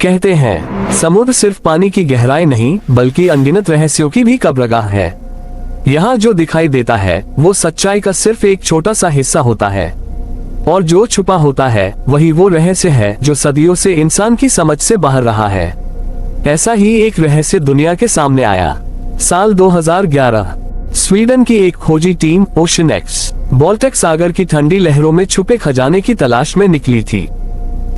कहते हैं समुद्र सिर्फ पानी की गहराई नहीं बल्कि अनगिनत रहस्यों की भी कब्रगाह है। यहाँ जो दिखाई देता है वो सच्चाई का सिर्फ एक छोटा सा हिस्सा होता है और जो छुपा होता है वही वो रहस्य है जो सदियों से इंसान की समझ से बाहर रहा है। ऐसा ही एक रहस्य दुनिया के सामने आया। साल 2011 स्वीडन की एक खोजी टीम ओशन एक्स बाल्टिक सागर की ठंडी लहरों में छुपे खजाने की तलाश में निकली थी।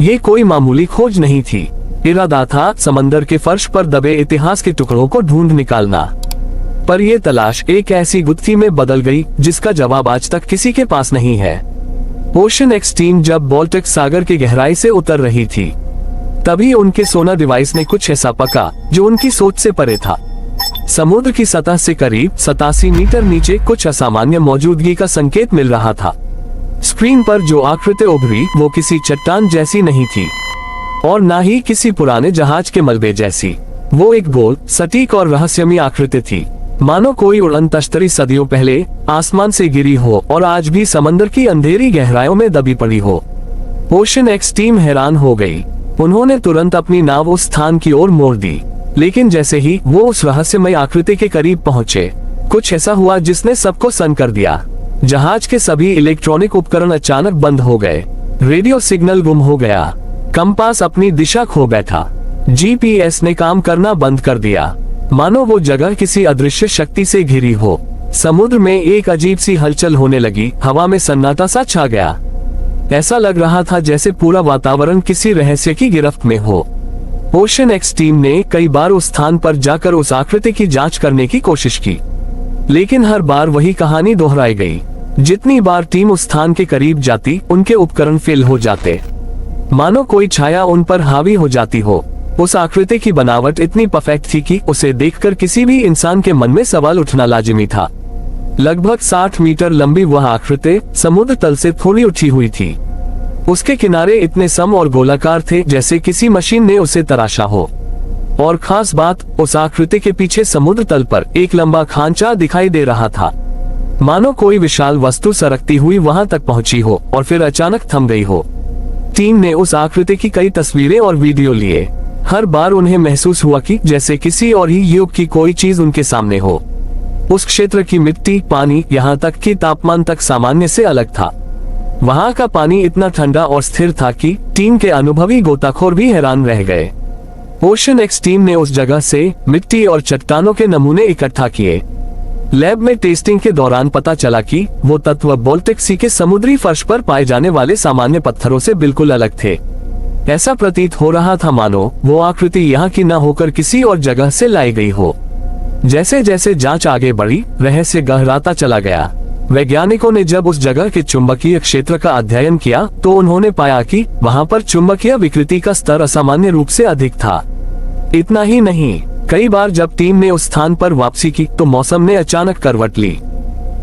ये कोई मामूली खोज नहीं थी। इरादा था समंदर के फर्श पर दबे इतिहास के टुकड़ों को ढूंढ निकालना। पर यह तलाश एक ऐसी गुत्थी में बदल गई जिसका जवाब आज तक किसी के पास नहीं है। ओशन एक्स टीम जब बाल्टिक सागर की गहराई से उतर रही थी तभी उनके सोनार डिवाइस ने कुछ ऐसा पका जो उनकी सोच से परे था। समुद्र की सतह से करीब 87 मीटर नीचे कुछ असामान्य मौजूदगी का संकेत मिल रहा था। स्क्रीन पर जो आकृति उभरी वो किसी चट्टान जैसी नहीं थी और ना ही किसी पुराने जहाज के मलबे जैसी। वो एक गोल, सटीक और रहस्यमयी आकृति थी, मानो कोई उड़न तश्तरी सदियों पहले आसमान से गिरी हो और आज भी समंदर की अंधेरी गहराइयों में दबी पड़ी हो। ओशन एक्स टीम हैरान हो गई। उन्होंने तुरंत अपनी नाव उस स्थान की ओर मोड़ दी, लेकिन जैसे ही वो उस रहस्यमय आकृति के करीब पहुंचे कुछ ऐसा हुआ जिसने सबको सन्न कर दिया। जहाज के सभी इलेक्ट्रॉनिक उपकरण अचानक बंद हो गए। रेडियो सिग्नल गुम हो गया। कंपास अपनी दिशा खो बैठा। जीपीएस ने काम करना बंद कर दिया, मानो वो जगह किसी अदृश्य शक्ति से घिरी हो। समुद्र में एक अजीब सी हलचल होने लगी। हवा में सन्नाटा सा छा गया। ऐसा लग रहा था जैसे पूरा वातावरण किसी रहस्य की गिरफ्त में हो। ओशन एक्स टीम ने कई बार उस स्थान पर जाकर उस आकृति की जांच करने की कोशिश की, लेकिन हर बार वही कहानी दोहराई गई। जितनी बार टीम उस स्थान के करीब जाती उनके उपकरण फेल हो जाते, मानो कोई छाया उन पर हावी हो जाती हो। उस आकृति की बनावट इतनी परफेक्ट थी कि उसे देखकर किसी भी इंसान के मन में सवाल उठना लाजिमी था। लगभग 60 मीटर लंबी वह आकृति समुद्र तल से थोड़ी उठी हुई थी। उसके किनारे इतने सम और गोलाकार थे जैसे किसी मशीन ने उसे तराशा हो। और खास बात, उस आकृति के पीछे समुद्र तल पर एक लंबा खांचा दिखाई दे रहा था, मानो कोई विशाल वस्तु सरकती हुई वहां तक पहुंची हो और फिर अचानक थम गई हो। टीम ने उस आकृति की कई तस्वीरें और वीडियो लिए। हर बार उन्हें महसूस हुआ कि जैसे किसी और ही युग की कोई चीज उनके सामने हो। उस क्षेत्र की मिट्टी, पानी, यहाँ तक कि तापमान तक सामान्य से अलग था। वहाँ का पानी इतना ठंडा और स्थिर था कि टीम के अनुभवी गोताखोर भी हैरान रह गए। ओशन एक्स टीम ने उस जगह से मिट्टी और चट्टानों के नमूने इकट्ठा किए। लैब में टेस्टिंग के दौरान पता चला कि वो तत्व बाल्टिक सी के समुद्री फर्श पर पाए जाने वाले सामान्य पत्थरों से बिल्कुल अलग थे। ऐसा प्रतीत हो रहा था मानो वो आकृति यहाँ की न होकर किसी और जगह से लाई गई हो। जैसे जैसे जांच आगे बढ़ी रहस्य गहराता चला गया। वैज्ञानिकों ने जब उस जगह के चुंबकीय क्षेत्र का अध्ययन किया तो उन्होंने पाया कि वहाँ पर चुंबकीय विकृति का स्तर असामान्य रूप से अधिक था। इतना ही नहीं, कई बार जब टीम ने उस स्थान पर वापसी की तो मौसम ने अचानक करवट ली।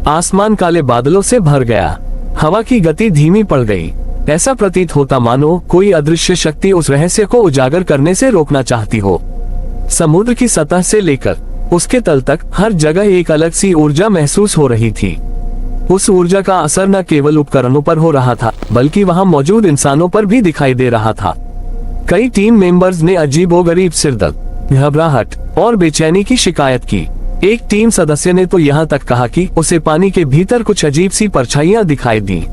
आसमान काले बादलों से भर गया। हवा की गति धीमी पड़ गई। ऐसा प्रतीत होता मानो कोई अदृश्य शक्ति उस रहस्य को उजागर करने से रोकना चाहती हो। समुद्र की सतह से लेकर उसके तल तक हर जगह एक अलग सी ऊर्जा महसूस हो रही थी। उस ऊर्जा का असर न केवल उपकरणों पर हो रहा था बल्कि वहां मौजूद इंसानों पर भी दिखाई दे रहा था। कई टीम मेंबर्स ने अजीबोगरीब सिरदर्द, घबराहट और बेचैनी की शिकायत की। एक टीम सदस्य ने तो यहाँ तक कहा कि उसे पानी के भीतर कुछ अजीब सी परछाइयां दिखाई दी,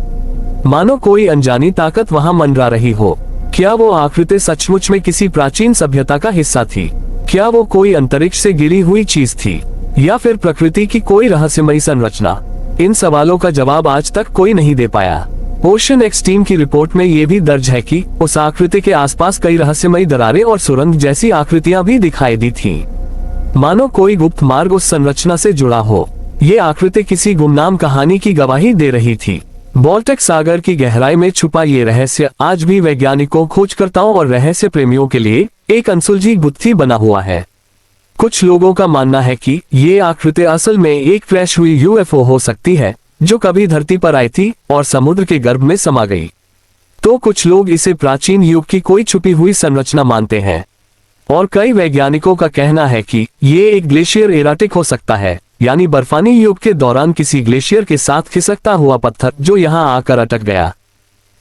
मानो कोई अनजानी ताकत वहां मंडरा रही हो। क्या वो आकृति सचमुच में किसी प्राचीन सभ्यता का हिस्सा थी? क्या वो कोई अंतरिक्ष से गिरी हुई चीज थी या फिर प्रकृति की कोई रहस्यमयी संरचना? इन सवालों का जवाब आज तक कोई नहीं दे पाया। ओशन एक्स टीम की रिपोर्ट में ये भी दर्ज है कि उस आकृति के आसपास कई रहस्यमयी दरारें और सुरंग जैसी आकृतियां भी दिखाई दी थीं, मानो कोई गुप्त मार्ग उस संरचना से जुड़ा हो। ये आकृति किसी गुमनाम कहानी की गवाही दे रही थी। बाल्टिक सागर की गहराई में छुपा ये रहस्य आज भी वैज्ञानिकों, खोजकर्ताओं और रहस्य प्रेमियों के लिए एक अनसुलझी गुत्थी बना हुआ है। कुछ लोगों का मानना है कि ये आकृति असल में एक क्रैश हुई यूएफओ हो सकती है जो कभी धरती पर आई थी और समुद्र के गर्भ में समा गई। तो कुछ लोग इसे प्राचीन युग की कोई छुपी हुई संरचना मानते हैं और कई वैज्ञानिकों का कहना है कि ये एक ग्लेशियर एराटिक हो सकता है, यानी बर्फानी युग के दौरान किसी ग्लेशियर के साथ खिसकता हुआ पत्थर जो यहाँ आकर अटक गया।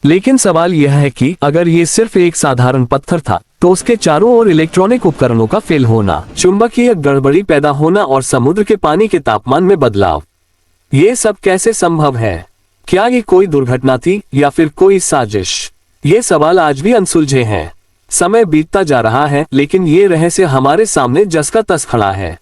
लेकिन सवाल यह है कि अगर ये सिर्फ एक साधारण पत्थर था तो उसके चारों ओर इलेक्ट्रॉनिक उपकरणों का फेल होना, चुंबकीय गड़बड़ी पैदा होना और समुद्र के पानी के तापमान में बदलाव। ये सब कैसे संभव है? क्या ये कोई दुर्घटना थी या फिर कोई साजिश? ये सवाल आज भी अनसुलझे हैं। समय बीतता जा रहा है, लेकिन ये रहस्य हमारे सामने जस का तस खड़ा है।